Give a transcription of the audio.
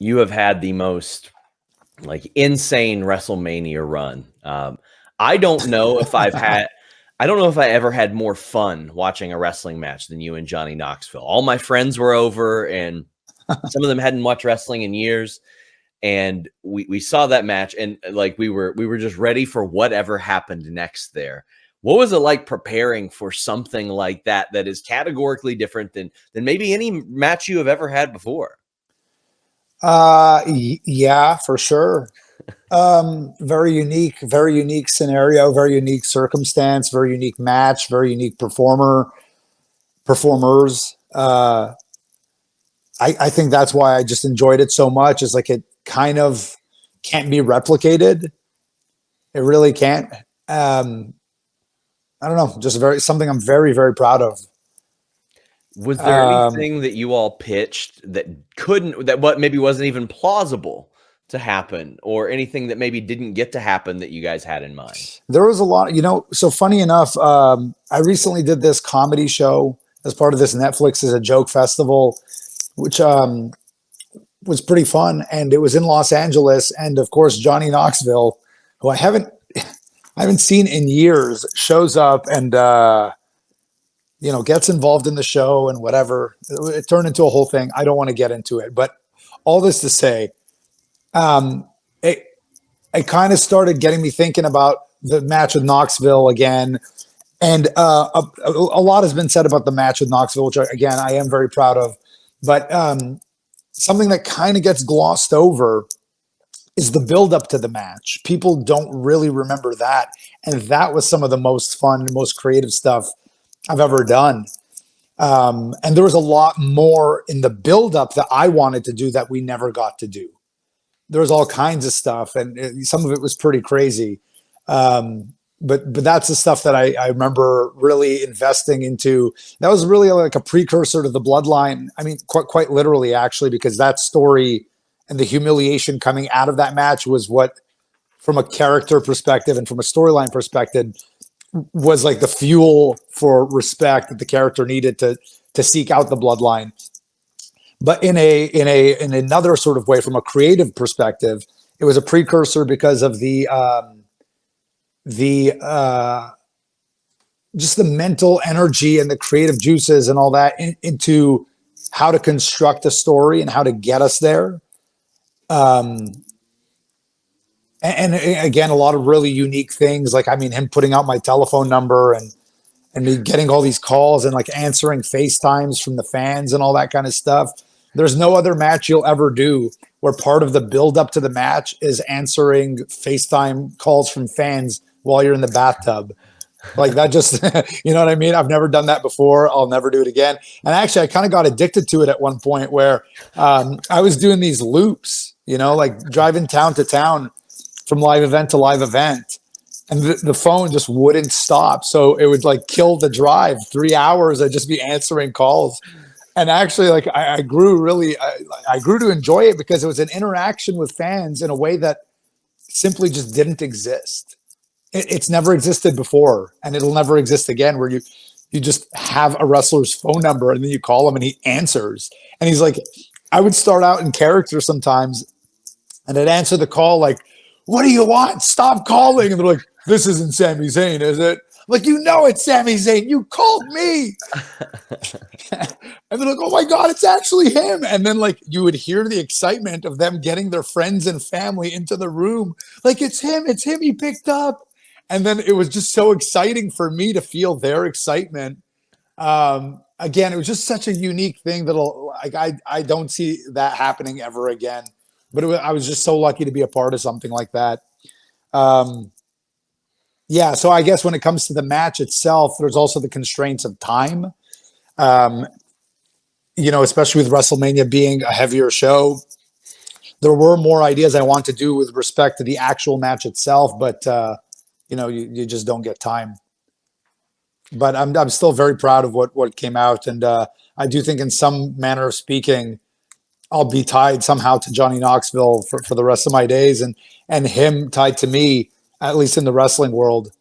you have had the most like insane WrestleMania run. I don't know if I don't know if I ever had more fun watching a wrestling match than you and Johnny Knoxville. All my friends were over, and some of them hadn't watched wrestling in years. And we saw that match, and like we were just ready for whatever happened next there. What was it like preparing for something like that that is categorically different than maybe any match you have ever had before? Yeah, for sure. Very unique scenario, very unique circumstance, very unique match, very unique performers. I think that's why I just enjoyed it so much. Is like it kind of can't be replicated. It really can't. I don't know, just something I'm very, very proud of. Was there anything that you all pitched that what maybe wasn't even plausible to happen, or anything that maybe didn't get to happen that you guys had in mind? There was a lot, so funny enough, I recently did this comedy show as part of this Netflix as a joke festival, which was pretty fun. And it was in Los Angeles. And of course, Johnny Knoxville, who I haven't seen in years, shows up and, gets involved in the show and whatever. It turned into a whole thing. I don't want to get into it, but all this to say, it kind of started getting me thinking about the match with Knoxville again. And a lot has been said about the match with Knoxville, which again, I am very proud of. But something that kind of gets glossed over is the build up to the match. People don't really remember that. And that was some of the most fun, most creative stuff I've ever done. And there was a lot more in the build up that I wanted to do that we never got to do. There was all kinds of stuff, and some of it was pretty crazy. But that's the stuff that I remember really investing into. That was really like a precursor to the Bloodline. I mean, quite literally, actually, because that story and the humiliation coming out of that match was what, from a character perspective and from a storyline perspective, was like the fuel for respect that the character needed to seek out the Bloodline. But in another sort of way, from a creative perspective, it was a precursor because of just the mental energy and the creative juices and all that into how to construct a story and how to get us there. And again, a lot of really unique things. Like, I mean, him putting out my telephone number and me getting all these calls and like answering FaceTimes from the fans and all that kind of stuff. There's no other match you'll ever do where part of the build up to the match is answering FaceTime calls from fans while you're in the bathtub. Like that just, you know what I mean? I've never done that before. I'll never do it again. And actually I kind of got addicted to it at one point where I was doing these loops, like driving town to town from live event to live event. And the phone just wouldn't stop. So it would like kill the drive. 3 hours, I'd just be answering calls. And actually, like I grew to enjoy it because it was an interaction with fans in a way that simply just didn't exist. It's never existed before, and it'll never exist again, where you just have a wrestler's phone number and then you call him and he answers. And he's like, I would start out in character sometimes and I'd answer the call like, what do you want? Stop calling. And they're like, this isn't Sami Zayn, is it? Like, it's Sami Zayn. You called me. And they're like, oh my God, it's actually him. And then like you would hear the excitement of them getting their friends and family into the room. Like, it's him. He picked up. And then it was just so exciting for me to feel their excitement. Again, it was just such a unique thing that I don't see that happening ever again. But I was just so lucky to be a part of something like that. Yeah, so I guess when it comes to the match itself, there's also the constraints of time. Especially with WrestleMania being a heavier show, there were more ideas I want to do with respect to the actual match itself, but you just don't get time. But I'm still very proud of what came out, and I do think, in some manner of speaking, I'll be tied somehow to Johnny Knoxville for the rest of my days, and him tied to me, at least in the wrestling world.